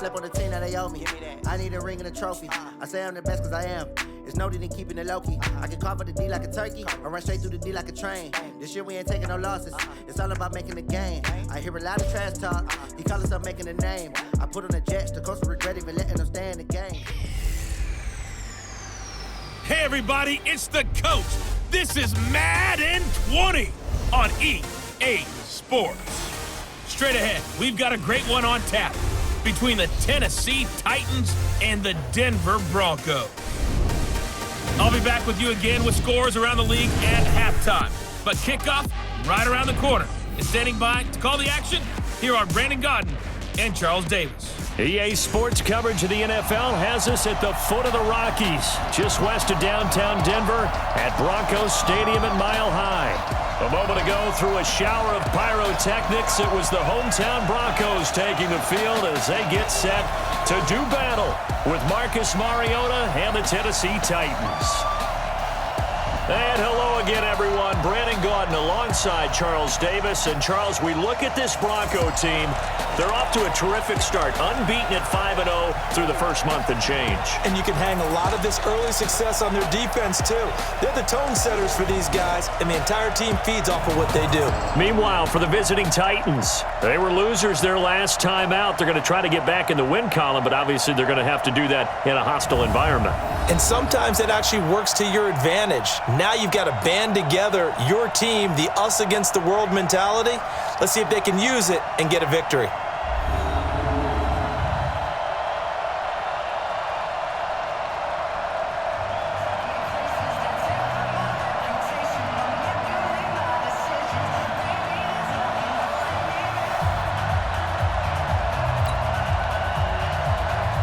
slept on the team that they owe me. I need a ring and a trophy. I say I'm the best cause I am. It's no need in keeping it low-key. I can carve up the D like a turkey or run straight through the D like a train. This year we ain't taking no losses. It's all about making the game. I hear a lot of trash talk. He call himself making a name. I put on the Jets. The coach will regret even letting them stay in the game. Hey everybody, it's the coach. This is Madden20 on EA Sports. Straight ahead, we've got a great one on tap between the Tennessee Titans and the Denver Broncos. I'll be back with you again with scores around the league at halftime. But kickoff right around the corner. And standing by to call the action, here are Brandon Godden and Charles Davis. EA Sports coverage of the NFL has us at the foot of the Rockies, just west of downtown Denver at Broncos Stadium at Mile High. A moment ago, through a shower of pyrotechnics, it was the hometown Broncos taking the field as they get set to do battle with Marcus Mariota and the Tennessee Titans. And hello again, everyone. Brandon Gaudin alongside Charles Davis. And, Charles, we look at this Bronco team. They're off to a terrific start, unbeaten at 5-0 through the first month and change. And you can hang a lot of this early success on their defense, too. They're the tone setters for these guys, and the entire team feeds off of what they do. Meanwhile, for the visiting Titans, they were losers their last time out. They're going to try to get back in the win column, but obviously they're going to have to do that in a hostile environment. And sometimes it actually works to your advantage. Now you've got to band together your team, the us against the world mentality. Let's see if they can use it and get a victory.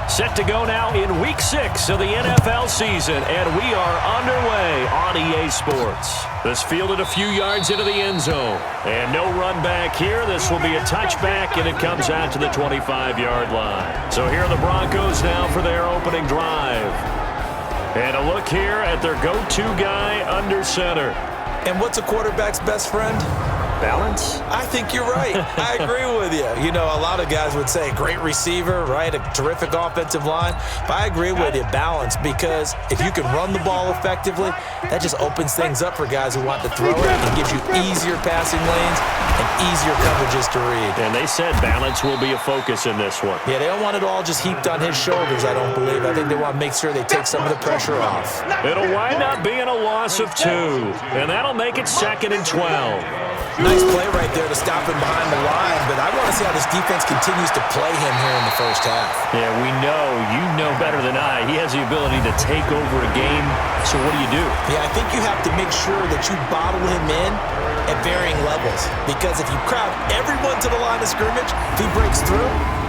Set to go now in Week 6 of the NFL season, and we are underway on EA Sports. This fielded a few yards into the end zone, and no run back here. This will be a touchback, and it comes out to the 25-yard line. So here are the Broncos now for their opening drive. And a look here at their go-to guy under center. And what's a quarterback's best friend? Balance? I think you're right. I agree with you. You know, a lot of guys would say great receiver, right? A terrific offensive line. But I agree with you, balance, because if you can run the ball effectively, that just opens things up for guys who want to throw it and gives you easier passing lanes and easier coverages to read. And they said balance will be a focus in this one. Yeah, they don't want it all just heaped on his shoulders, I don't believe. I think they want to make sure they take some of the pressure off. It'll wind up being a loss of 2, and that'll make it 2nd and 12. Nice play right there to stop him behind the line, but I want to see how this defense continues to play him here in the first half. Yeah, you know better than I. He has the ability to take over a game, so what do? Yeah, I think you have to make sure that you bottle him in at varying levels, because if you crowd everyone to the line of scrimmage, if he breaks through,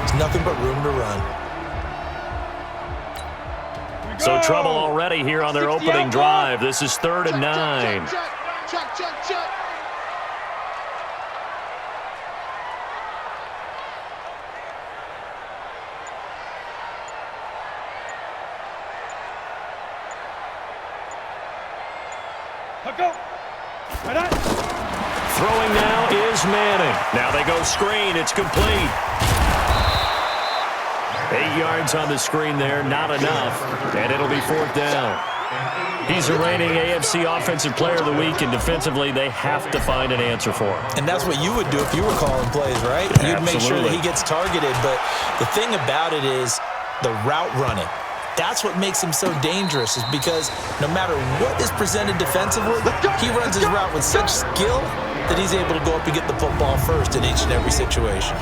there's nothing but room to run. So trouble already here on their opening drive. This is 3rd and 9. Check. Throwing now is Manning. Now they go screen. It's complete. 8 yards on the screen there, not enough. And it'll be 4th down. He's the reigning AFC Offensive Player of the Week, and defensively they have to find an answer for him. And that's what you would do if you were calling plays, right? You'd make sure that he gets targeted. But the thing about it is the route running. That's what makes him so dangerous, is because no matter what is presented defensively, he runs his route with such skill that he's able to go up and get the football first in each and every situation.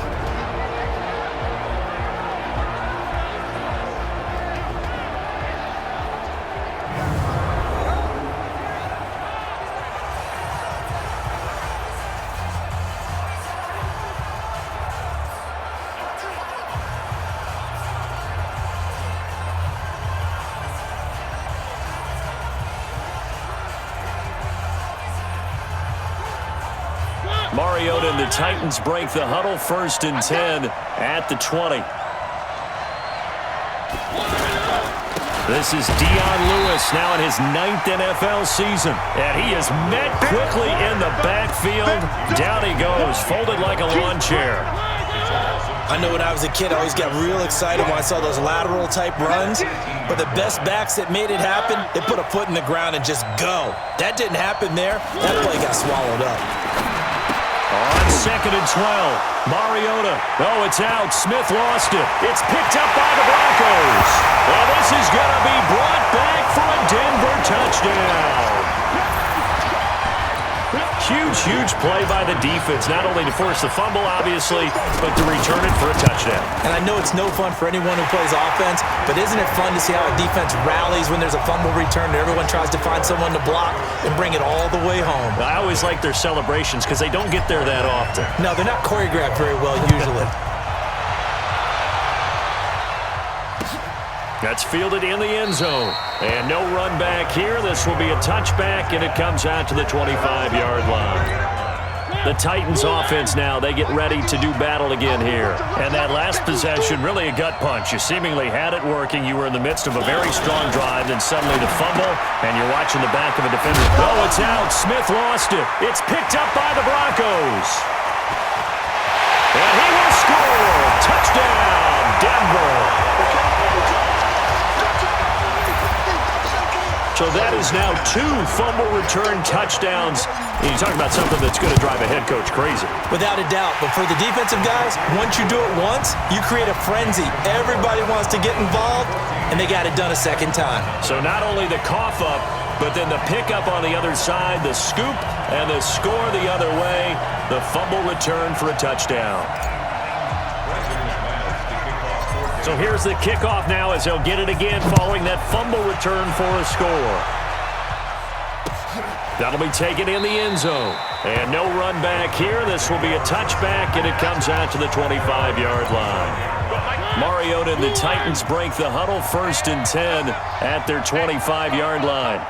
Mariota and the Titans break the huddle, 1st and 10 at the 20. This is Dion Lewis now in his 9th NFL season. And he is met quickly in the backfield. Down he goes, folded like a lawn chair. I know when I was a kid, I always got real excited when I saw those lateral-type runs. But the best backs that made it happen, they put a foot in the ground and just go. That didn't happen there. That play got swallowed up. On 2nd and 12, Mariota. Oh, it's out. Smith lost it. It's picked up by the Broncos. And this is going to be brought back for a Denver touchdown. Huge play by the defense, not only to force the fumble, obviously, but to return it for a touchdown. And I know it's no fun for anyone who plays offense, but isn't it fun to see how a defense rallies when there's a fumble return and everyone tries to find someone to block and bring it all the way home? I always like their celebrations because they don't get there that often. No, they're not choreographed very well usually. That's fielded in the end zone. And no run back here. This will be a touchback, and it comes out to the 25-yard line. The Titans offense now, they get ready to do battle again here. And that last possession, really a gut punch. You seemingly had it working. You were in the midst of a very strong drive, then suddenly the fumble, and you're watching the back of a defender. Oh, it's out. Smith lost it. It's picked up by the Broncos. And he will score. Touchdown, Denver. So that is now 2 fumble return touchdowns. And you talk about something that's going to drive a head coach crazy. Without a doubt. But for the defensive guys, once you do it once, you create a frenzy. Everybody wants to get involved, and they got it done a second time. So not only the cough up, but then the pickup on the other side, the scoop, and the score the other way. The fumble return for a touchdown. So here's the kickoff now as they'll get it again following that fumble return for a score. That'll be taken in the end zone. And no run back here. This will be a touchback, and it comes out to the 25-yard line. Mariota and the Titans break the huddle 1st and 10 at their 25-yard line.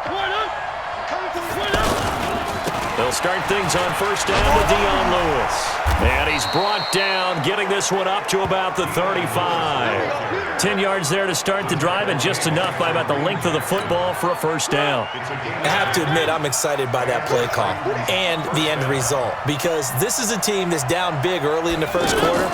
They'll start things on 1st down with Dion Lewis. And he's brought down, getting this one up to about the 35. 10 yards there to start the drive, and just enough by about the length of the football for a 1st down. I have to admit, I'm excited by that play call and the end result, because this is a team that's down big early in the 1st quarter,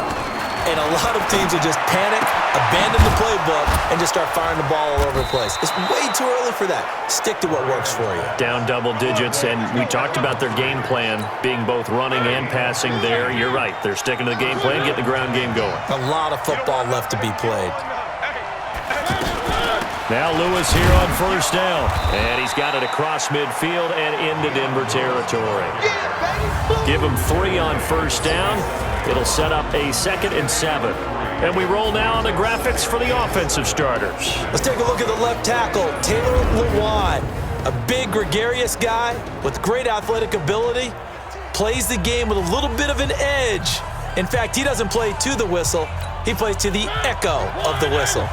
and a lot of teams will just panic, abandon the playbook, and just start firing the ball all over the place. It's way too early for that. Stick to what works for you. Down double digits, and we talked about their game plan being both running and passing there. You're right. They're sticking to the game plan, getting the ground game going. A lot of football left to be played. Now Lewis here on 1st down, and he's got it across midfield and into Denver territory. Give him 3 on 1st down. It'll set up a 2nd and 7. And we roll now on the graphics for the offensive starters. Let's take a look at the left tackle, Taylor Lewan. A big, gregarious guy with great athletic ability. Plays the game with a little bit of an edge. In fact, he doesn't play to the whistle. He plays to the echo of the whistle.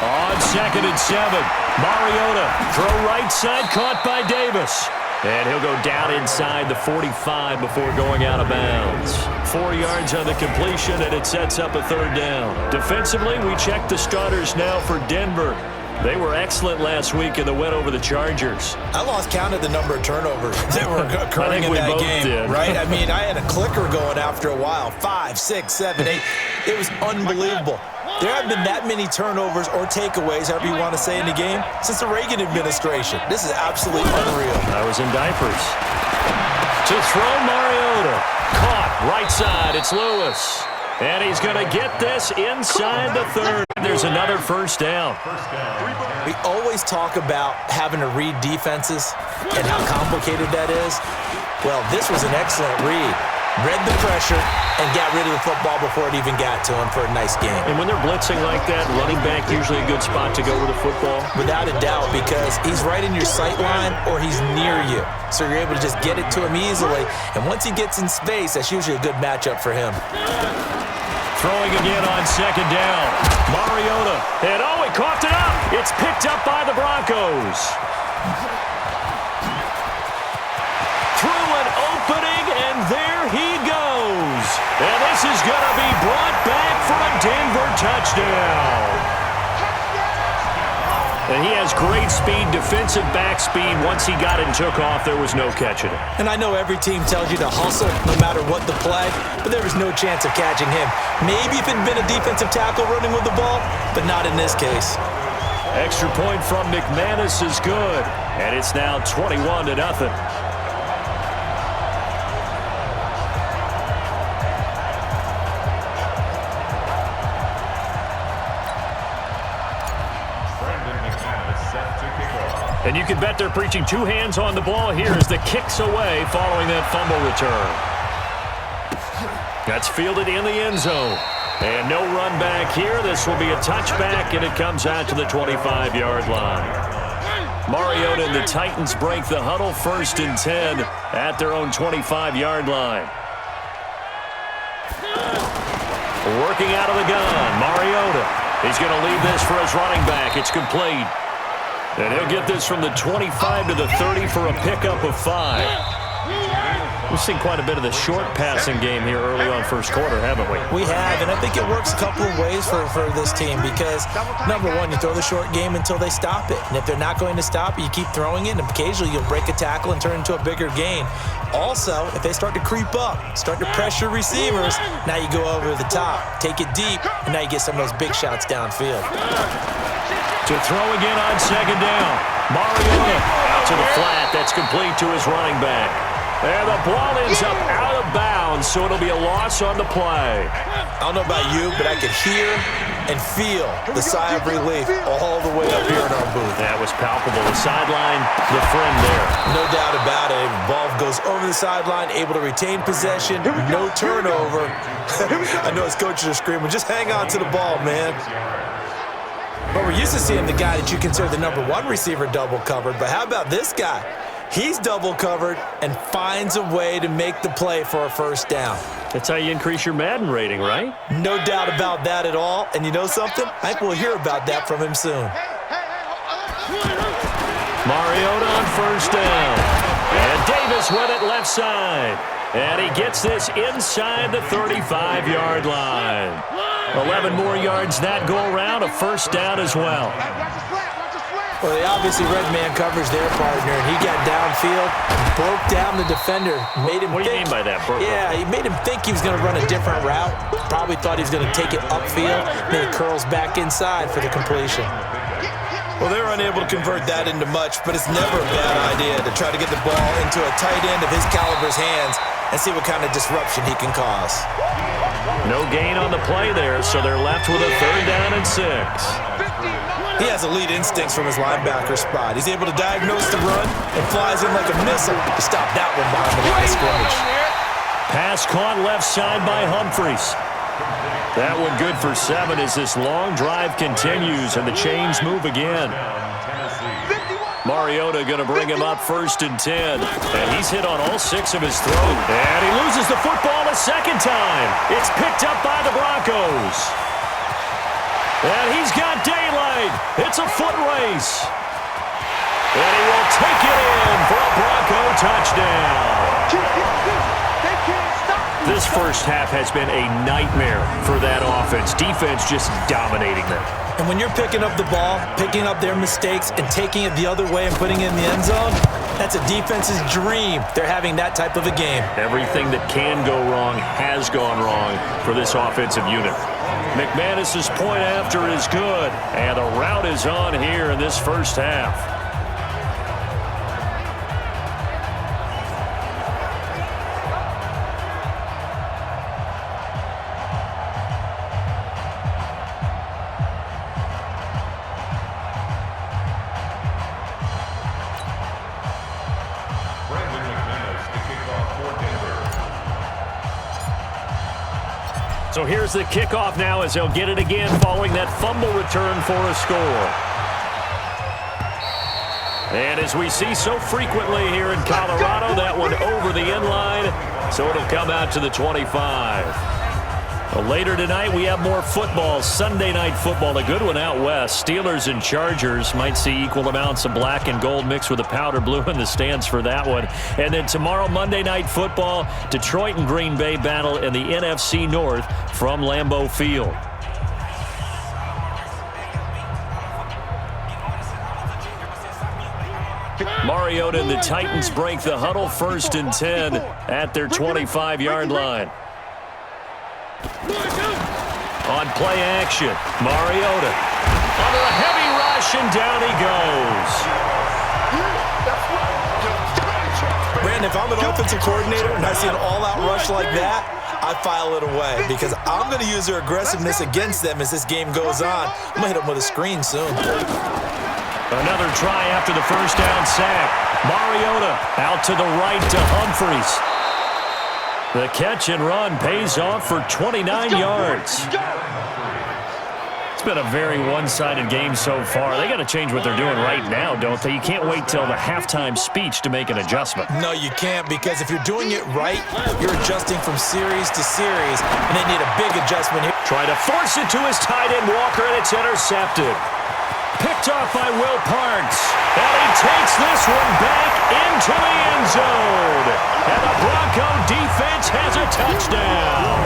On 2nd and 7, Mariota, throw right side, caught by Davis. And he'll go down inside the 45 before going out of bounds. 4 yards on the completion, and it sets up a 3rd down. Defensively, we check the starters now for Denver. They were excellent last week in the win over the Chargers. I lost count of the number of turnovers that were occurring in that game, did. Right? I mean, I had a clicker going after a while. 5, 6, 7, 8. It was unbelievable. There haven't been that many turnovers or takeaways, however you want to say, in the game since the Reagan administration. This is absolutely unreal. I was in diapers. To throw, Mariota. Caught, right side, it's Lewis. And he's going to get this inside the 3rd. There's another 1st down. We always talk about having to read defenses and how complicated that is. Well, this was an excellent read. Read the pressure and got rid of the football before it even got to him for a nice game. And when they're blitzing like that, running back usually a good spot to go with the football? Without a doubt, because he's right in your sight line or he's near you. So you're able to just get it to him easily. And once he gets in space, that's usually a good matchup for him. Throwing again on 2nd down. Mariota. And oh, he coughed it up. It's picked up by the Broncos. Through an opening, and there he goes. And this is going to be brought back for a Denver touchdown. And he has great speed, defensive back speed. Once he got it and took off, there was no catching it. And I know every team tells you to hustle no matter what the play, but there was no chance of catching him. Maybe if it had been a defensive tackle running with the ball, but not in this case. Extra point from McManus is good, and it's now 21-0. And you can bet they're preaching two hands on the ball here as the kick's away following that fumble return. That's fielded in the end zone. And no run back here. This will be a touchback, and it comes out to the 25-yard line. Mariota and the Titans break the huddle, 1st and 10 at their own 25-yard line. Working out of the gun, Mariota. He's going to leave this for his running back. It's complete. And he'll get this from the 25 to the 30 for a pickup of 5. We've seen quite a bit of the short passing game here early on first quarter, haven't we? We have, and I think it works a couple of ways for this team because, number one, you throw the short game until they stop it. And if they're not going to stop it, you keep throwing it, and occasionally you'll break a tackle and turn into a bigger gain. Also, if they start to creep up, start to pressure receivers, now you go over the top, take it deep, and now you get some of those big shots downfield. To throw again on 2nd down. Mariota out to the flat. That's complete to his running back. And the ball ends up out of bounds, so it'll be a loss on the play. I don't know about you, but I could hear and feel the sigh of relief all the way up here in our booth. That was palpable. The sideline, the friend there. No doubt about it. Ball goes over the sideline, able to retain possession, no turnover. I know his coaches are screaming, just hang on to the ball, man. But we're used to seeing the guy that you consider the number 1 receiver double covered, but how about this guy? He's double covered and finds a way to make the play for a 1st down. That's how you increase your Madden rating, right? No doubt about that at all. And you know something? I think we'll hear about that from him soon. Mariota on 1st down. And Davis with it left side. And he gets this inside the 35-yard line. 11 more yards that go around, a 1st down as well. Well, they obviously read man coverage their partner, and he got downfield, broke down the defender, made him What do you mean by that, Burke? Yeah, he made him think he was going to run a different route. Probably thought he was going to take it upfield, then he curls back inside for the completion. Well, they were unable to convert that into much, but it's never a bad idea to try to get the ball into a tight end of his caliber's hands and see what kind of disruption he can cause. No gain on the play there, so they're left with a 3rd down and 6. He has elite instincts from his linebacker spot. He's able to diagnose the run and flies in like a missile to stop that one behind the line of scrimmage. Pass caught left side by Humphries. That one good for 7 as this long drive continues and the chains move again. Mariota going to bring him up 1st and 10. And he's hit on all 6 of his throws. And he loses the football a 2nd time. It's picked up by the Broncos. And he's got daylight. It's a foot race. And he will take it in for a Bronco touchdown. This first half has been a nightmare for that offense. Defense just dominating them. And when you're picking up the ball, picking up their mistakes, and taking it the other way and putting it in the end zone, that's a defense's dream. They're having that type of a game. Everything that can go wrong has gone wrong for this offensive unit. McManus's point after is good, and the route is on here in this first half. So here's the kickoff now as they'll get it again following that fumble return for a score. And as we see so frequently here in Colorado, that one over the end line, so it'll come out to the 25. Well, later tonight, we have more football, Sunday night football, a good one out west. Steelers and Chargers might see equal amounts of black and gold mixed with the powder blue in the stands for that one. And then tomorrow, Monday night football, Detroit and Green Bay battle in the NFC North from Lambeau Field. Mariota and the Titans break the huddle, 1st and 10 at their 25-yard line. On play action, Mariota onto the heavy rush, and down he goes. Brandon, if I'm an offensive coordinator and I see an all-out rush like that, I file it away because I'm going to use their aggressiveness against them as this game goes on. I'm going to hit them with a screen soon. Another try after the first down sack. Mariota out to the right to Humphries. The catch and run pays off for 29 yards. It's been a very one-sided game so far. They got to change what they're doing right now, don't they? You can't wait till the halftime speech to make an adjustment. No, you can't, because if you're doing it right, you're adjusting from series to series, and they need a big adjustment here. Try to force it to his tight end, Walker, and it's intercepted. Picked off by Will Parks. And he takes this one back into the end zone. And the Bronco defense has a touchdown.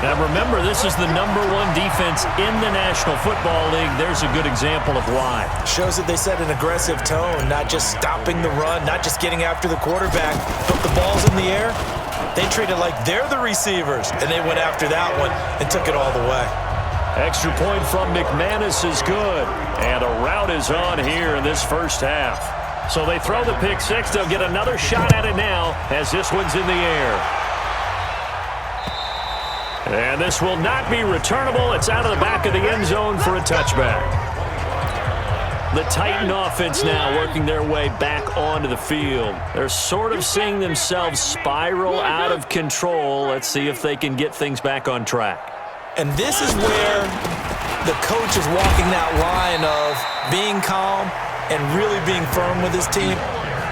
Now remember, this is the #1 defense in the National Football League. There's a good example of why. Shows that they set an aggressive tone, not just stopping the run, not just getting after the quarterback, but the ball's in the air. They treat it like they're the receivers, and they went after that one and took it all the way. Extra point from McManus is good. And a route is on here in this first half. So they throw the pick six. They'll get another shot at it now as this one's in the air. And this will not be returnable. It's out of the back of the end zone for a touchback. The Titan offense now working their way back onto the field. They're sort of seeing themselves spiral out of control. Let's see if they can get things back on track. And this is where the coach is walking that line of being calm and really being firm with his team.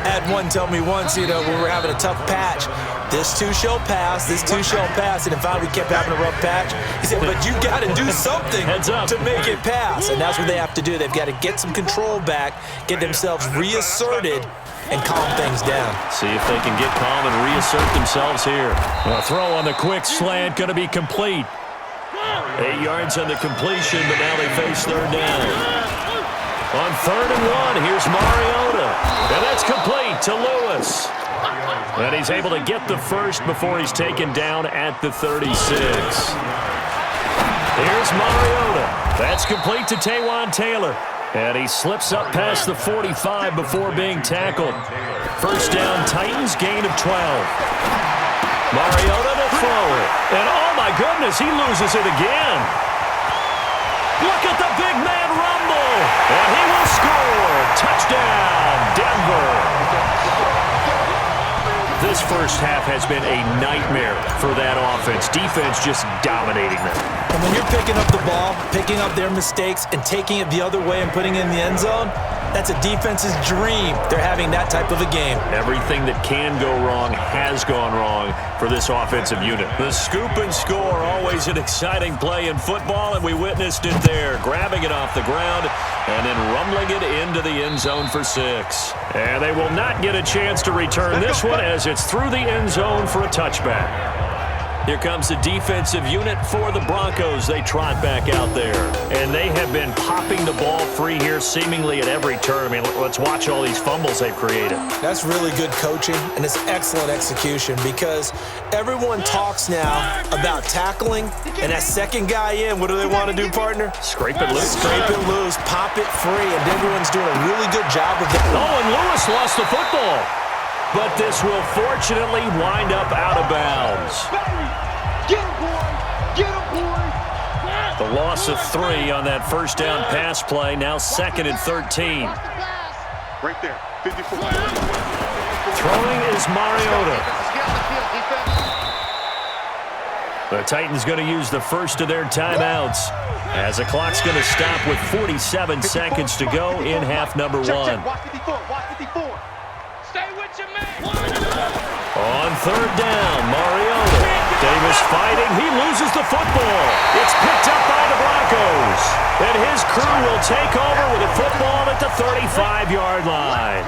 Had one tell me once, we were having a tough patch. This too shall pass, this too shall pass. And in fact, we kept having a rough patch. He said, but you got to do something to make it pass. And that's what they have to do. They've got to get some control back, get themselves reasserted, and calm things down. See if they can get calm and reassert themselves here. A throw on the quick slant, going to be complete. 8 yards on the completion, but now they face third down. On 3rd and 1, here's Mariota. And that's complete to Lewis. And he's able to get the first before he's taken down at the 36. Here's Mariota. That's complete to Taywan Taylor. And he slips up past the 45 before being tackled. First down, Titans, gain of 12. Mariota to throw it. And oh my goodness, he loses it again. Look at the big man rumble. And he will score. Touchdown, Denver. This first half has been a nightmare for that offense. Defense just dominating them. And when you're picking up the ball, picking up their mistakes, and taking it the other way and putting it in the end zone, that's a defense's dream. They're having that type of a game. Everything that can go wrong has gone wrong for this offensive unit. The scoop and score, always an exciting play in football, and we witnessed it there, grabbing it off the ground and then rumbling it into the end zone for 6. And they will not get a chance to return this one as it's through the end zone for a touchback. Here comes the defensive unit for the Broncos. They trot back out there. And they have been popping the ball free here seemingly at every turn. I mean, let's watch all these fumbles they've created. That's really good coaching, and it's excellent execution because everyone talks now about tackling, and that second guy in, what do they want to do, partner? Scrape it loose. Scrape it loose, pop it free, and everyone's doing a really good job of that. Oh, and Lewis lost the football. But this will fortunately wind up out of bounds. Get him, boy! Get him, boy! The loss of 3 on that first down pass play. Now 2nd and 13. Right there, 54. Throwing is Mariota. The Titans going to use the first of their timeouts as the clock's going to stop with 47 seconds to go in half number 1. Watch 54, watch 54. Stay with your man. On 3rd down, Mariota. Davis fighting. He loses the football. It's picked up by the Broncos. And his crew will take over with a football at the 35-yard line.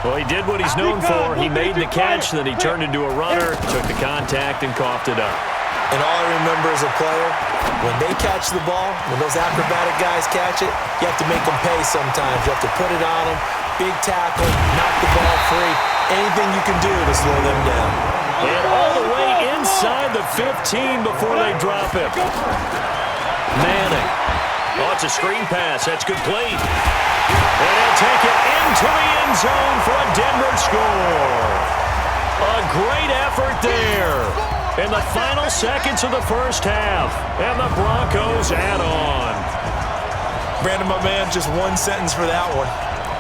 Well, he did what he's known for. He made the catch, then he turned into a runner, took the contact, and coughed it up. And all I remember as a player, when they catch the ball, when those acrobatic guys catch it, you have to make them pay sometimes. You have to put it on them, big tackle, knock the ball free. Anything you can do to slow them down. And all the way inside the 15 before they drop it. Manning. Oh, it's a screen pass. That's complete. And he'll take it into the end zone for a Denver score. A great effort there. In the final seconds of the first half. And the Broncos add on. Brandon, my man, just one sentence for that one.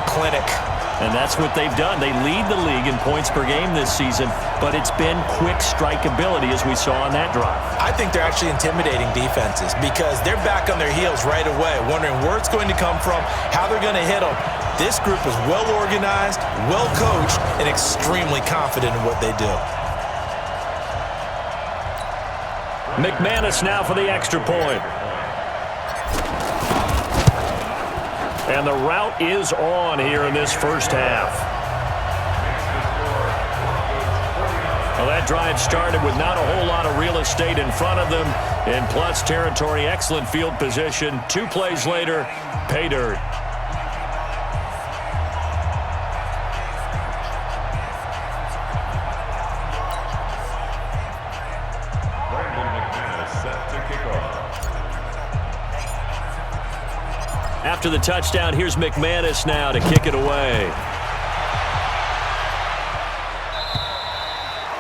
Clinic. And that's what they've done. They lead the league in points per game this season, but it's been quick strike ability as we saw on that drive. I think they're actually intimidating defenses because they're back on their heels right away, wondering where it's going to come from, how they're going to hit them. This group is well organized, well coached, and extremely confident in what they do. McManus now for the extra point. And the route is on here in this first half. Well, that drive started with not a whole lot of real estate in front of them. In plus territory, excellent field position. 2 plays later, pay dirt. After the touchdown, here's McManus now to kick it away.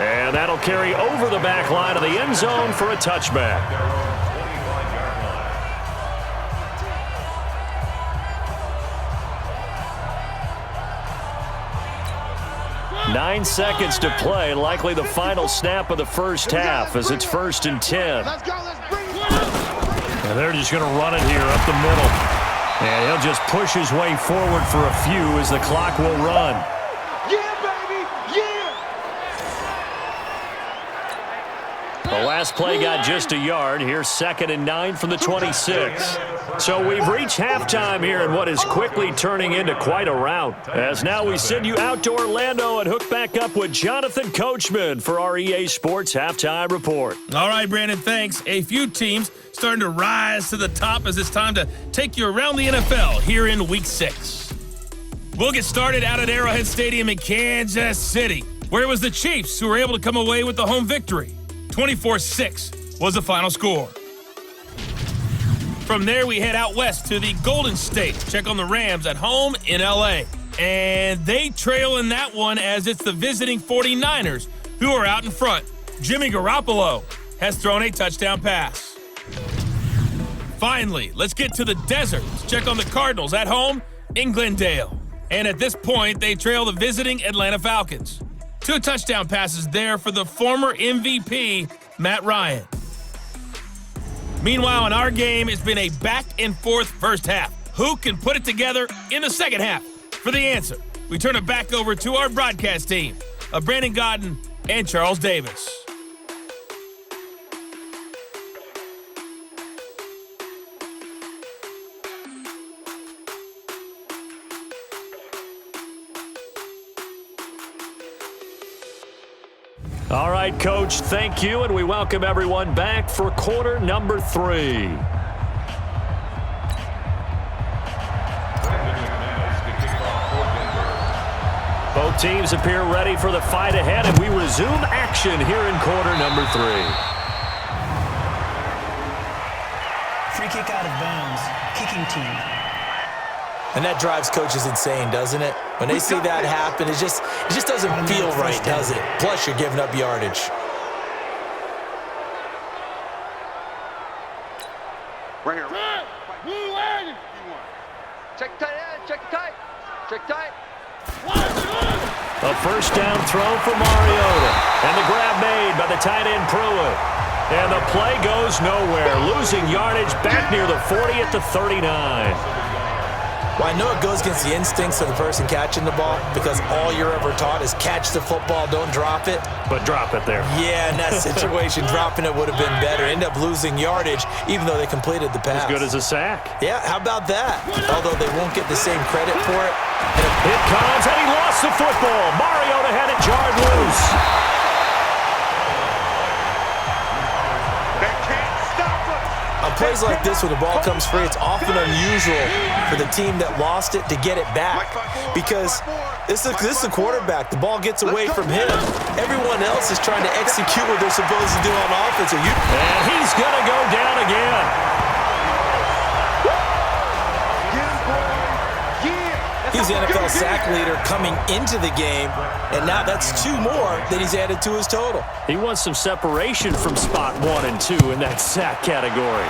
And that'll carry over the back line of the end zone for a touchback. Nine seconds to play, likely the final snap of the first half as it's 1st and 10. Let's go, let's bring it. And they're just going to run it here up the middle. And he'll just push his way forward for a few as the clock will run. Yeah, baby, yeah. The last play got just a yard. Here's 2nd and 9 from the 26. So we've reached halftime here in what is quickly turning into quite a rout. As now we send you out to Orlando and hook back up with Jonathan Coachman for our EA Sports Halftime Report. All right, Brandon, thanks. A few teams starting to rise to the top as it's time to take you around the NFL here in Week 6. We'll get started out at Arrowhead Stadium in Kansas City, where it was the Chiefs who were able to come away with the home victory. 24-6 was the final score. From there, we head out west to the Golden State to check on the Rams at home in L.A. And they trail in that one as it's the visiting 49ers who are out in front. Jimmy Garoppolo has thrown a touchdown pass. Finally, let's get to the desert to check on the Cardinals at home in Glendale. And at this point, they trail the visiting Atlanta Falcons. 2 touchdown passes there for the former MVP, Matt Ryan. Meanwhile, in our game, it's been a back-and-forth first half. Who can put it together in the second half? For the answer, we turn it back over to our broadcast team of Brandon Godden and Charles Davis. All right, Coach, thank you, and we welcome everyone back for quarter number 3. Both teams appear ready for the fight ahead, and we resume action here in quarter number 3. Free kick out of bounds, kicking team. And that drives coaches insane, doesn't it? When they see that happen, it just doesn't feel right, does it? Plus, you're giving up yardage. Bring it around. Check tight, check tight, check tight. A first down throw for Mariota. And the grab made by the tight end Pruitt. And the play goes nowhere, losing yardage back near the 40 at the 39. Well, I know it goes against the instincts of the person catching the ball because all you're ever taught is catch the football, don't drop it. But drop it there. Yeah, in that situation, dropping it would have been better. End up losing yardage even though they completed the pass. As good as a sack. Yeah, how about that? Although they won't get the same credit for it. It comes, and he lost the football. Mariota had it jarred loose. plays like this when the ball comes free, it's often unusual for the team that lost it to get it back because this is the quarterback. The ball gets away from him. Everyone else is trying to execute what they're supposed to do on offense. And he's going to go down again. He's the NFL sack leader coming into the game, and now that's 2 more that he's added to his total. He wants some separation from spot 1 and 2 in that sack category.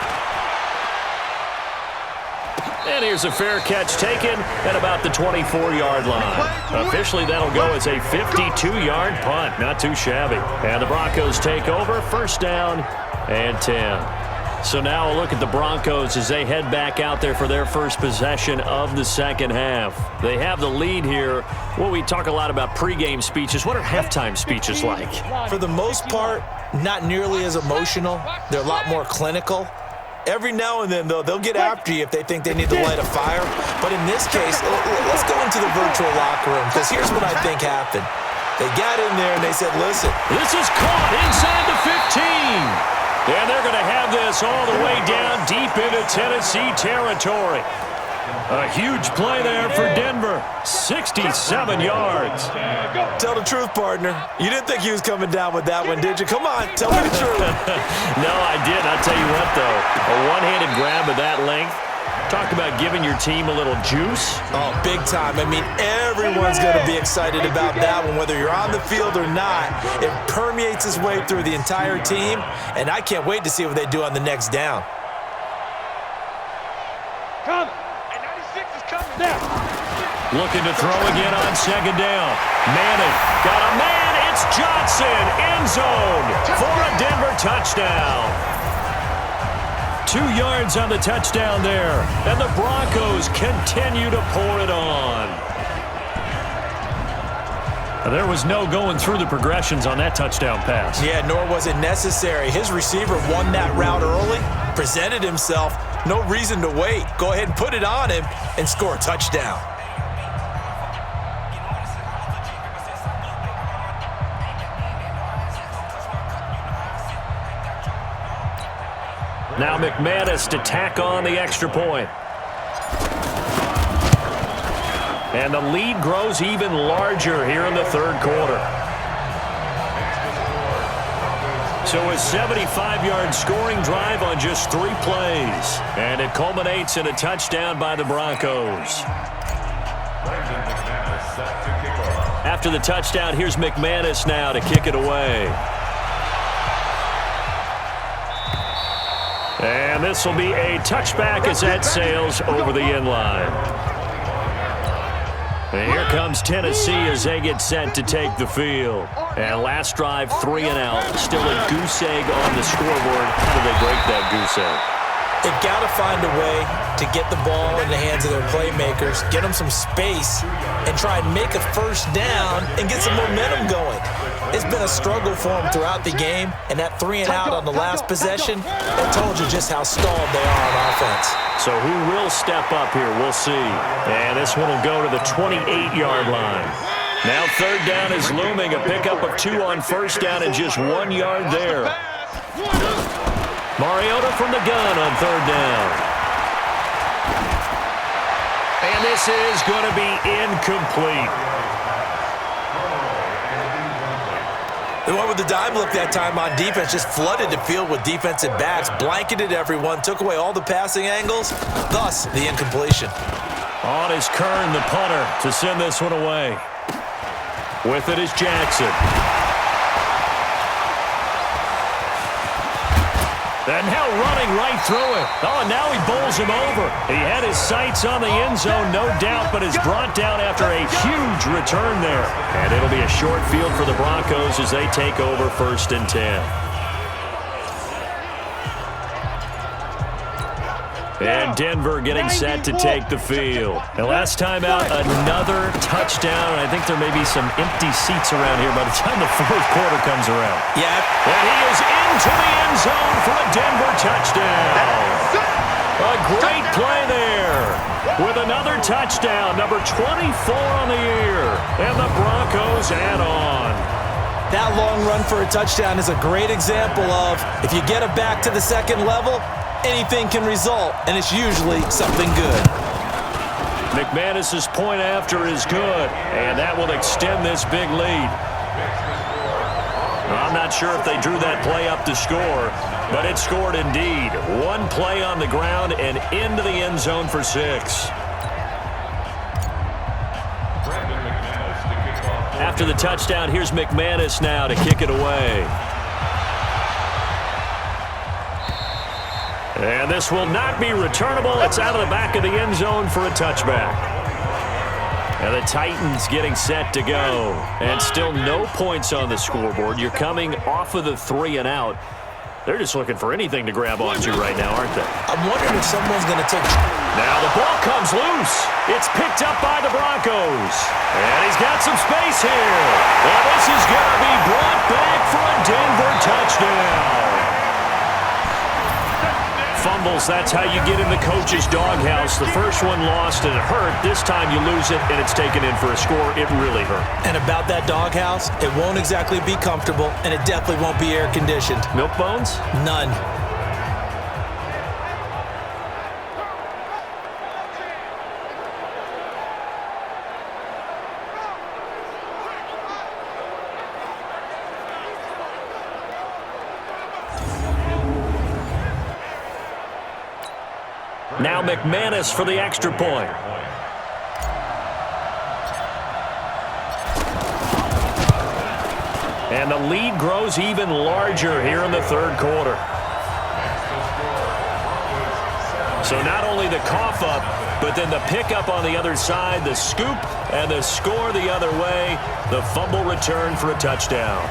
And here's a fair catch taken at about the 24-yard line. Officially, that'll go as a 52-yard punt. Not too shabby. And the Broncos take over, first down and 10. So now a look at the Broncos as they head back out there for their first possession of the second half. They have the lead here. Well, we talk a lot about pregame speeches. What are halftime speeches like? For the most part, not nearly as emotional. They're a lot more clinical. Every now and then, though, they'll get after you if they think they need to light a fire. But in this case, let's go into the virtual locker room because here's what I think happened. They got in there and they said, listen. This is caught inside the 15. And they're going to have this all the way down deep into Tennessee territory. A huge play there for Denver. 67 yards. Tell the truth, partner. You didn't think he was coming down with that one, did you? Come on, tell me the truth. No, I didn't. I'll tell you what, though. A one-handed grab of that length. Talk about giving your team a little juice. Oh, big time. I mean, everyone's going to be excited about that one, whether you're on the field or not. It permeates its way through the entire team, and I can't wait to see what they do on the next down. Coming. And 96 is coming now. Looking to throw again on second down. Manning got a man. It's Johnson. End zone for a Denver touchdown. 2 yards on the touchdown there. And the Broncos continue to pour it on. There was no going through the progressions on that touchdown pass. Yeah, nor was it necessary. His receiver won that route early, presented himself. No reason to wait. Go ahead and put it on him and score a touchdown. Now McManus to tack on the extra point. And the lead grows even larger here in the third quarter. So a 75-yard scoring drive on just 3 plays. And it culminates in a touchdown by the Broncos. After the touchdown, here's McManus now to kick it away. And this will be a touchback as that sails over the end line. And here comes Tennessee as they get set to take the field. And last drive, 3 and out. Still a goose egg on the scoreboard. How do they break that goose egg? They've got to find a way to get the ball in the hands of their playmakers, get them some space, and try and make a first down and get some momentum going. It's been a struggle for them throughout the game, and that 3 and out on the last possession, that told you just how stalled they are on offense. So who will step up here? We'll see. And this one will go to the 28-yard line. Now third down is looming. A pickup of 2 on first down and just 1 yard there. Mariota from the gun on third down. And this is going to be incomplete. They went with the dime look that time on defense, just flooded the field with defensive backs, blanketed everyone, took away all the passing angles, thus the incompletion. On is Kern, the punter, to send this one away. With it is Jackson. And now running right through it. Oh, now he bowls him over. He had his sights on the end zone, no doubt, but is brought down after a huge return there. And it'll be a short field for the Broncos as they take over first and 10. And Denver getting set to take the field. And last time out, another touchdown. I think there may be some empty seats around here by the time the fourth quarter comes around. Yeah. And he is into the end zone for a Denver touchdown. A great play there with another touchdown, number 24 on the year. And the Broncos add on. That long run for a touchdown is a great example of if you get it back to the second level, anything can result, and it's usually something good. McManus's point after is good, and that will extend this big lead. I'm not sure if they drew that play up to score, but it scored indeed. One play on the ground and into the end zone for 6. After the touchdown, here's McManus now to kick it away. And this will not be returnable. It's out of the back of the end zone for a touchback. And the Titans getting set to go. And still no points on the scoreboard. You're coming off of the 3 and out. They're just looking for anything to grab onto right now, aren't they? I'm wondering if someone's going to take... Now the ball comes loose. It's picked up by the Broncos. And he's got some space here. And this is going to be brought back for a Denver touchdown. Fumbles, that's how you get in the coach's doghouse. The first one lost and it hurt. This time you lose it and it's taken in for a score. It really hurt. And about that doghouse, it won't exactly be comfortable, and it definitely won't be air-conditioned. Milk bones? None. Now McManus for the extra point. And the lead grows even larger here in the third quarter. So not only the cough up, but then the pickup on the other side, the scoop, and the score the other way. The fumble return for a touchdown.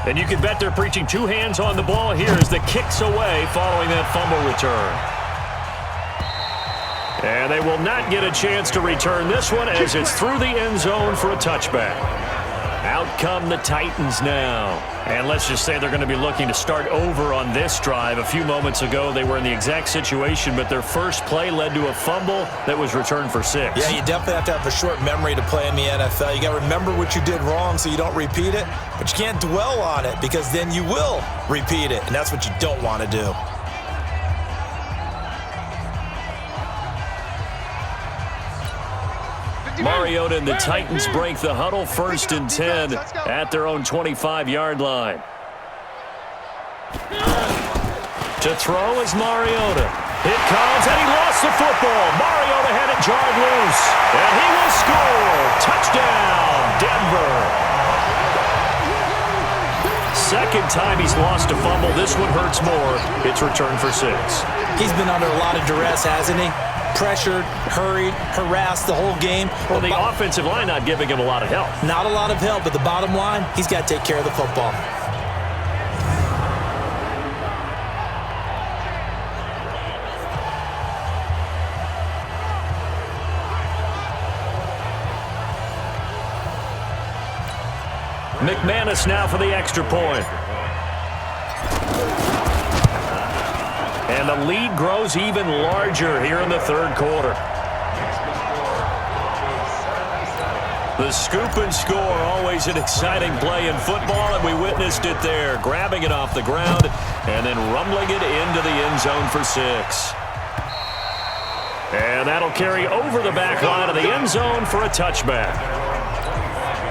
And you can bet they're preaching 2 hands on the ball here as the kick's away following that fumble return. And they will not get a chance to return this one as it's through the end zone for a touchback. Out come the Titans now. And let's just say they're going to be looking to start over on this drive. A few moments ago, they were in the exact situation, but their first play led to a fumble that was returned for 6. Yeah, you definitely have to have a short memory to play in the NFL. You got to remember what you did wrong so you don't repeat it, but you can't dwell on it because then you will repeat it, and that's what you don't want to do. Mariota and the Titans break the huddle, 1st and 10 at their own 25-yard line. To throw is Mariota. It comes, and he lost the football. Mariota had it jarred loose, and he will score. Touchdown, Denver. Second time he's lost a fumble. This one hurts more. It's returned for 6. He's been under a lot of duress, hasn't he? Pressured, hurried, harassed the whole game. Well, the offensive line not giving him a lot of help. Not a lot of help, but the bottom line, he's got to take care of the football. McManus now for the extra point. And the lead grows even larger here in the third quarter. The scoop and score, always an exciting play in football, and we witnessed it there, grabbing it off the ground and then rumbling it into the end zone for 6. And that'll carry over the back line of the end zone for a touchback.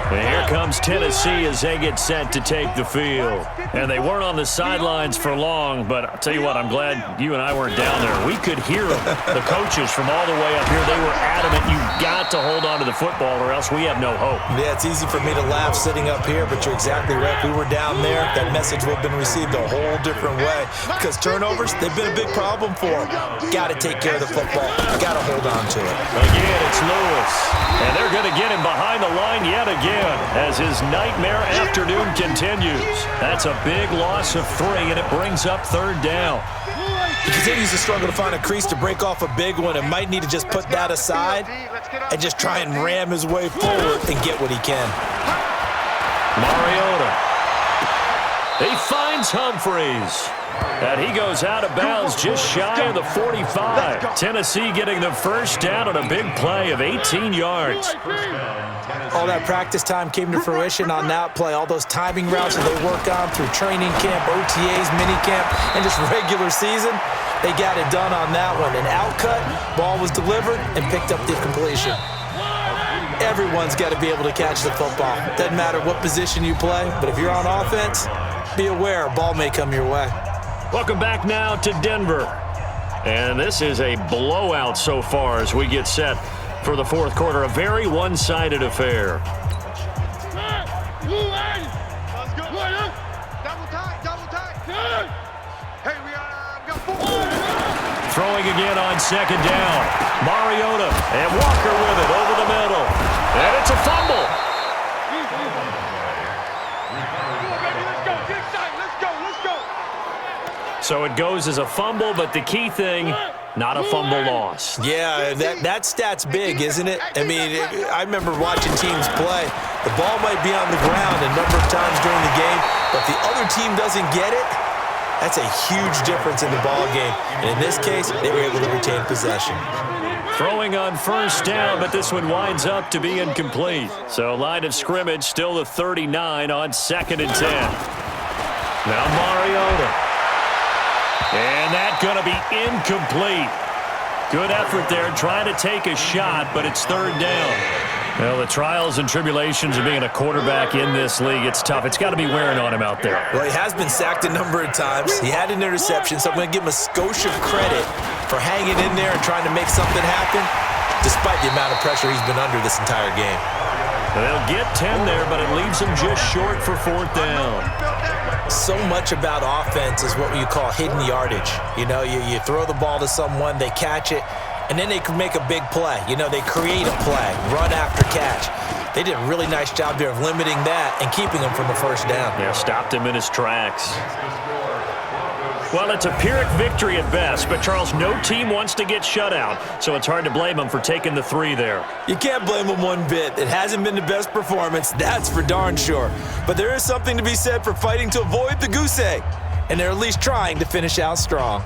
And here comes Tennessee as they get set to take the field. And they weren't on the sidelines for long, but I'll tell you what, I'm glad you and I weren't down there. We could hear them, the coaches from all the way up here. They were adamant, you've got to hold on to the football or else we have no hope. Yeah, it's easy for me to laugh sitting up here, but you're exactly right. If we were down there, that message would have been received a whole different way. Because turnovers, they've been a big problem for them. Got to take care of the football. Got to hold on to it. Again, it's Lewis. And they're going to get him behind the line yet again as his nightmare afternoon continues. That's a big loss of 3, and it brings up 3rd down. He continues to struggle to find a crease to break off a big one and might need to just put that aside and just try and ram his way forward and get what he can. Mariota. He finds Humphreys. And he goes out of bounds just shy of the 45. Tennessee getting the first down on a big play of 18 yards. All that practice time came to fruition on that play. All those timing routes that they work on through training camp, OTAs, minicamp, and just regular season, they got it done on that one. An outcut, ball was delivered, and picked up the completion. Everyone's got to be able to catch the football. Doesn't matter what position you play, but if you're on offense, be aware a ball may come your way. Welcome back now to Denver. And this is a blowout so far as we get set for the fourth quarter. A very one-sided affair. Throwing again on second down. Mariota and Walker with it over the middle. And it's a fumble. So it goes as a fumble, but the key thing, not a fumble loss. Yeah, that stat's big, isn't it? I mean, I remember watching teams play. The ball might be on the ground a number of times during the game, but if the other team doesn't get it, that's a huge difference in the ball game. And in this case, they were able to retain possession. Throwing on first down, but this one winds up to be incomplete. So line of scrimmage still the 39 on 2nd and 10. Now Mariota. And that's going to be incomplete. Good effort there trying to take a shot, but it's third down. Well, the trials and tribulations of being a quarterback in this league, it's tough. It's got to be wearing on him out there. Well, he has been sacked a number of times. He had an interception, so I'm going to give him a skosh of credit for hanging in there and trying to make something happen, despite the amount of pressure he's been under this entire game. They'll get 10 there, but it leaves him just short for fourth down. So much about offense is what you call hidden yardage. You know, you throw the ball to someone, they catch it, and then they can make a big play. You know, they create a play, run after catch. They did a really nice job there of limiting that and keeping him from a first down. Yeah, stopped him in his tracks. Well, it's a Pyrrhic victory at best, but Charles, no team wants to get shut out, so it's hard to blame them for taking the 3 there. You can't blame them one bit. It hasn't been the best performance, that's for darn sure. But there is something to be said for fighting to avoid the goose egg, and they're at least trying to finish out strong.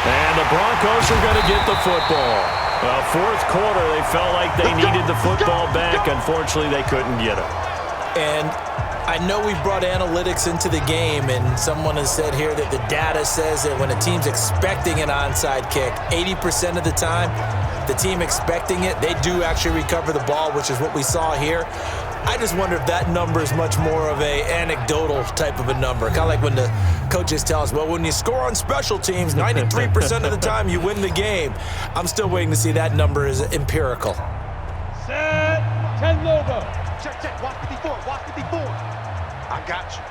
And the Broncos are going to get the football. Well, fourth quarter, they felt like they needed the football back. Unfortunately, they couldn't get it. And I know we brought analytics into the game, and someone has said here that the data says that when a team's expecting an onside kick, 80% of the time, the team expecting it, they do actually recover the ball, which is what we saw here. I just wonder if that number is much more of a anecdotal type of a number. Kind of like when the coaches tell us, well, when you score on special teams, 93% of the time you win the game. I'm still waiting to see that number is empirical. Set, 10 logo. Check, watch 54, watch 54. I got you.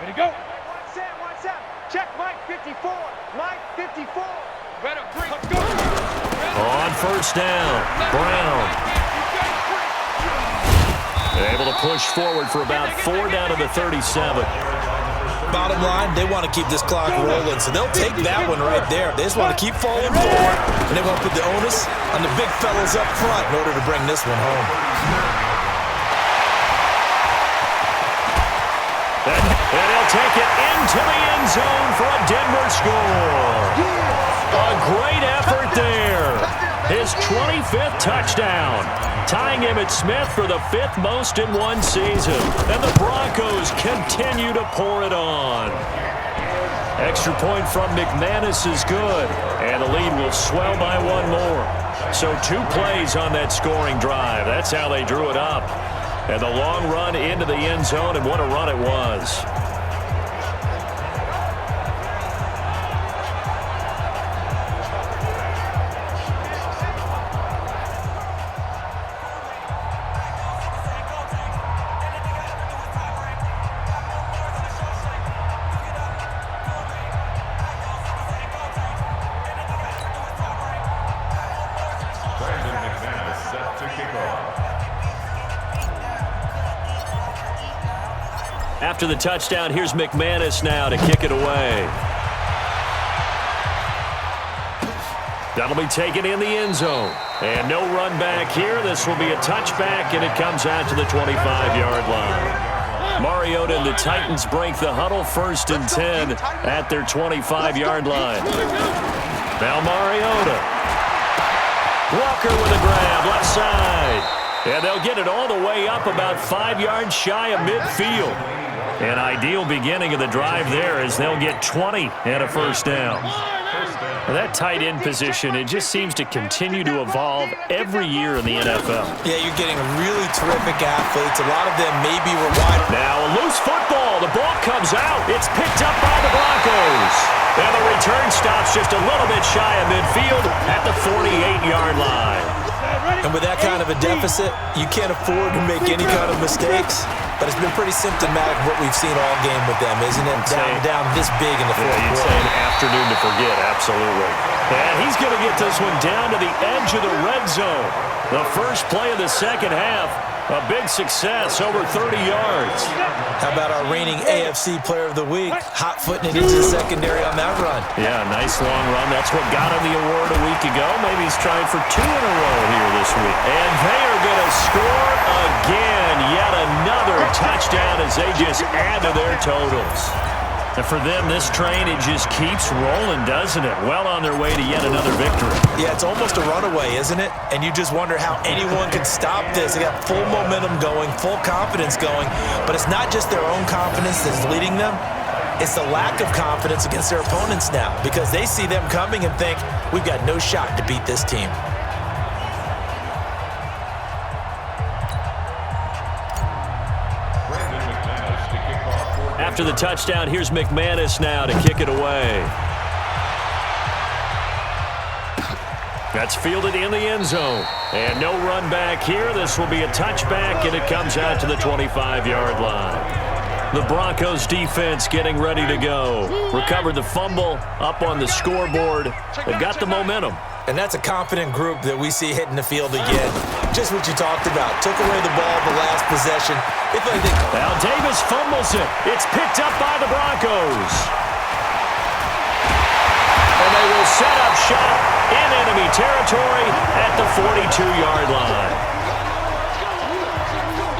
Ready to go. One set. Check, Mike 54, Mike 54. Better bring. Let's go. On first down, Brown. Able to push forward for about 4 down to the 37. Bottom line, they want to keep this clock rolling, so they'll take that one right there. They just want to keep falling forward, and they want to put the onus on the big fellas up front in order to bring this one home. And he'll take it into the end zone for a Denver score. A great effort there. His 25th touchdown, tying him at Smith for the 5th most in one season. And the Broncos continue to pour it on. Extra point from McManus is good, and the lead will swell by 1 more. So 2 plays on that scoring drive. That's how they drew it up. And the long run into the end zone, and what a run it was. After the touchdown, here's McManus now to kick it away. That'll be taken in the end zone. And no run back here. This will be a touchback, and it comes out to the 25-yard line. Mariota and the Titans break the huddle, 1st and 10 at their 25-yard line. Now Mariota. Walker with a grab, left side. And they'll get it all the way up about 5 yards shy of midfield. An ideal beginning of the drive there as they'll get 20 and a first down. Well, that tight end position, it just seems to continue to evolve every year in the NFL. Yeah, you're getting really terrific athletes. A lot of them maybe were wide. Now a loose football. The ball comes out. It's picked up by the Broncos. And the return stops just a little bit shy of midfield at the 48-yard line. And with that kind of a deficit, you can't afford to make any kind of mistakes. But it's been pretty symptomatic of what we've seen all game with them, isn't it? Down this big in the fourth quarter. You'd say an afternoon to forget, absolutely. And he's going to get this one down to the edge of the red zone. The first play of the second half, a big success, over 30 yards. How about our reigning AFC Player of the Week, hot-footing it into the secondary on that run? Yeah, nice long run. That's what got him the award a week ago. Maybe he's trying for 2 in a row here this week. And they are going to score again. Yet another touchdown as they just add to their totals. And for them, this train, it just keeps rolling, doesn't it? Well on their way to yet another victory. Yeah, it's almost a runaway, isn't it? And you just wonder how anyone can stop this. They got full momentum going, full confidence going. But it's not just their own confidence that's leading them. It's the lack of confidence against their opponents now because they see them coming and think, we've got no shot to beat this team. After the touchdown, here's McManus now to kick it away. That's fielded in the end zone. And no run back here. This will be a touchback, and it comes out to the 25-yard line. The Broncos defense getting ready to go. Recovered the fumble, up on the scoreboard. They've got the momentum. And that's a confident group that we see hitting the field again. Just what you talked about. Took away the ball the last possession. Now Davis fumbles it. It's picked up by the Broncos. And they will set up shop in enemy territory at the 42-yard line.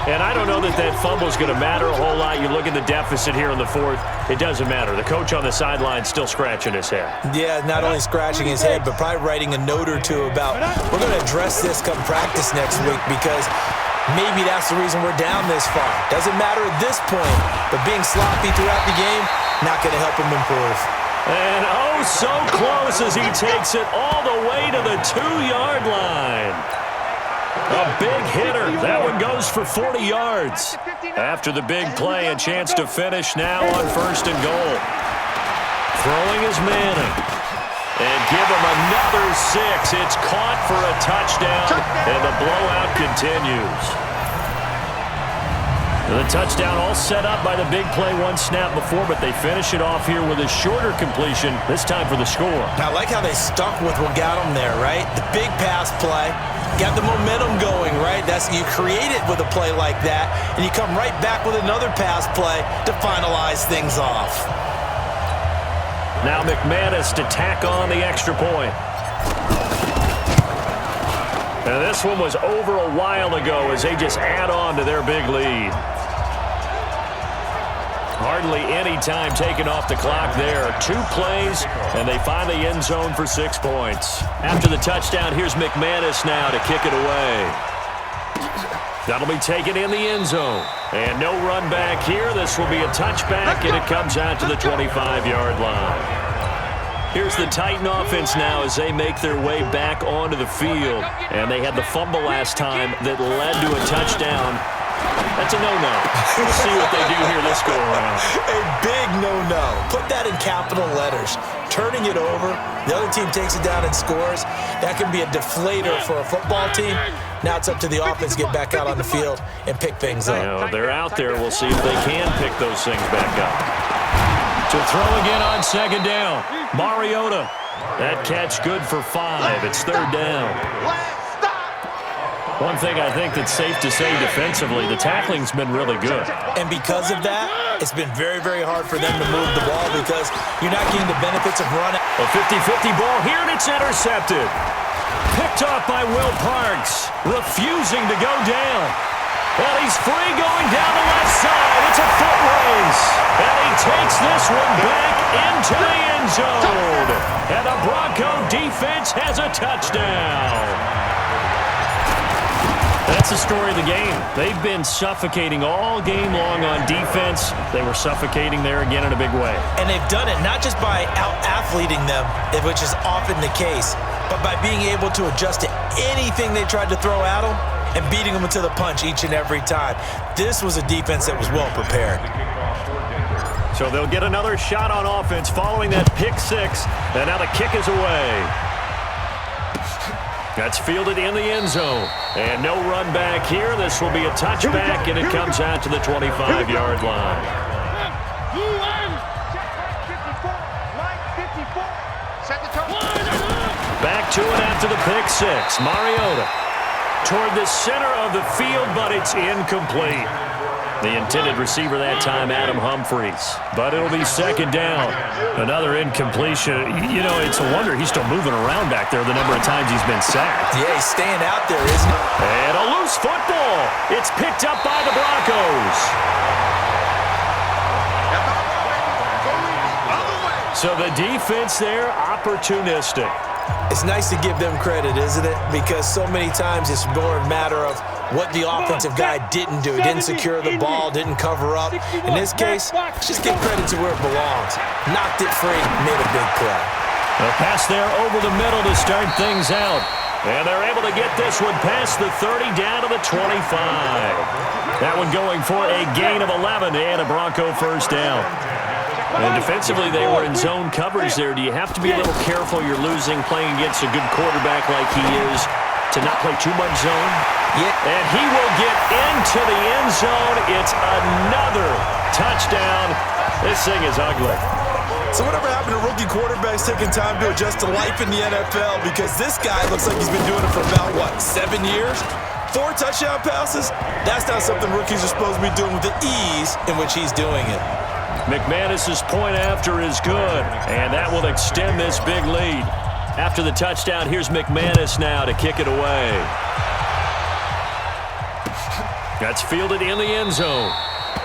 And I don't know that that fumble is going to matter a whole lot. You look at the deficit here in the fourth, it doesn't matter. The coach on the sideline still scratching his head. Yeah, not only scratching his head, but probably writing a note or two about, we're going to address this come practice next week because maybe that's the reason we're down this far. Doesn't matter at this point, but being sloppy throughout the game, not going to help him improve. And oh, so close as he takes it all the way to the 2-yard line. A big hitter. That one goes for 40 yards. After the big play, a chance to finish now on 1st and goal. Throwing is Manning. And give him another 6. It's caught for a touchdown, and the blowout continues. The touchdown all set up by the big play one snap before, but they finish it off here with a shorter completion, this time for the score. I like how they stuck with what got them there, right? The big pass play. Got the momentum going, right? You create it with a play like that, and you come right back with another pass play to finalize things off. Now McManus to tack on the extra point. And this one was over a while ago as they just add on to their big lead. Hardly any time taken off the clock there. 2 plays, and they find the end zone for 6 points. After the touchdown, here's McManus now to kick it away. That'll be taken in the end zone. And no run back here. This will be a touchback, and it comes out to the 25-yard line. Here's the Titan offense now as they make their way back onto the field. And they had the fumble last time that led to a touchdown. That's a no-no. We'll see what they do here this go-around. A big no-no. Put that in capital letters. Turning it over, the other team takes it down and scores. That can be a deflator for a football team. Now it's up to the offense to get back out on the field and pick things up. You know, they're out there. We'll see if they can pick those things back up. To throw again on 2nd down. Mariota. That catch good for 5. It's 3rd down. One thing I think that's safe to say defensively, the tackling's been really good. And because of that, it's been very, very hard for them to move the ball because you're not getting the benefits of running. A 50-50 ball here, and it's intercepted. Picked off by Will Parks, refusing to go down. Well, he's free going down the left side. It's a foot race. And he takes this one back into the end zone. And the Bronco defense has a touchdown. That's the story of the game. They've been suffocating all game long on defense. They were suffocating there again in a big way. And they've done it not just by out-athleting them, which is often the case, but by being able to adjust to anything they tried to throw at them and beating them to the punch each and every time. This was a defense that was well prepared. So they'll get another shot on offense following that pick six, and now the kick is away. That's fielded in the end zone. And no run back here. This will be a touchback, and it comes out to the 25-yard line. Back to it after the pick six. Mariota toward the center of the field, but it's incomplete. The intended receiver that time, Adam Humphries. But it'll be second down. Another incompletion. You know, it's a wonder he's still moving around back there the number of times he's been sacked. Yeah, he's staying out there, isn't he? And a loose football. It's picked up by the Broncos. So the defense there, opportunistic. It's nice to give them credit, isn't it? Because so many times it's more a matter of what the offensive guy didn't do. He didn't secure the ball, didn't cover up. In this case, just give credit to where it belongs. Knocked it free, made a big play. A pass there over the middle to start things out. And they're able to get this one past the 30 down to the 25. That one going for a gain of 11 and a Bronco first down. And defensively, they were in zone coverage there. Do you have to be a little careful? You're losing, playing against a good quarterback like he is, to not play too much zone? Yeah. And he will get into the end zone. It's another touchdown. This thing is ugly. So whatever happened to rookie quarterbacks taking time to adjust to life in the NFL? Because this guy looks like he's been doing it for about, 7 years? 4 touchdown passes? That's not something rookies are supposed to be doing with the ease in which he's doing it. McManus's point after is good, and that will extend this big lead. After the touchdown, here's McManus now to kick it away. That's fielded in the end zone.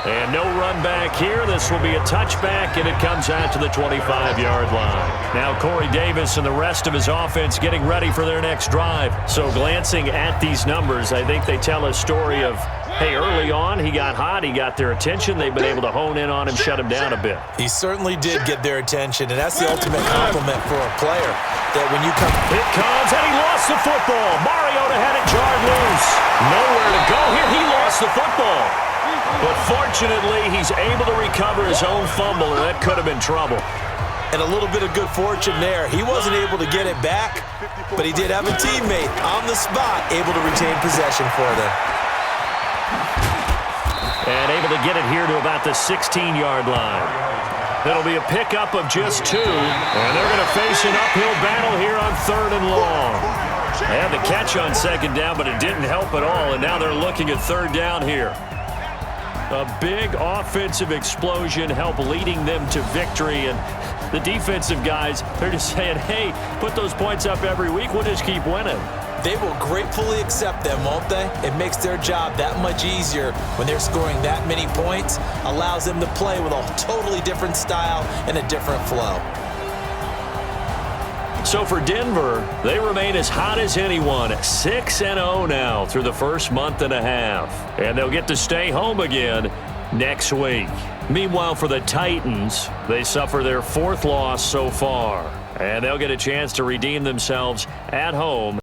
And no run back here. This will be a touchback, and it comes out to the 25-yard line. Now Corey Davis and the rest of his offense getting ready for their next drive. So glancing at these numbers, I think they tell a story of, hey, early on, he got hot, he got their attention. They've been able to hone in on him, shut him down a bit. He certainly did get their attention, and that's the ultimate compliment for a player, that when you come... It comes, and he lost the football. Mariota had it jarred loose. Nowhere to go here. He lost the football. But fortunately, he's able to recover his own fumble, and that could have been trouble. And a little bit of good fortune there. He wasn't able to get it back, but he did have a teammate on the spot able to retain possession for them. And able to get it here to about the 16-yard line. It'll be a pickup of just 2, and they're going to face an uphill battle here on 3rd and long. They had the catch on 2nd down, but it didn't help at all, and now they're looking at 3rd down here. A big offensive explosion help leading them to victory, and the defensive guys, they're just saying, hey, put those points up every week, we'll just keep winning. They will gratefully accept them, won't they? It makes their job that much easier when they're scoring that many points, allows them to play with a totally different style and a different flow. So for Denver, they remain as hot as anyone, 6-0 now through the first month and a half. And they'll get to stay home again next week. Meanwhile, for the Titans, they suffer their 4th loss so far. And they'll get a chance to redeem themselves at home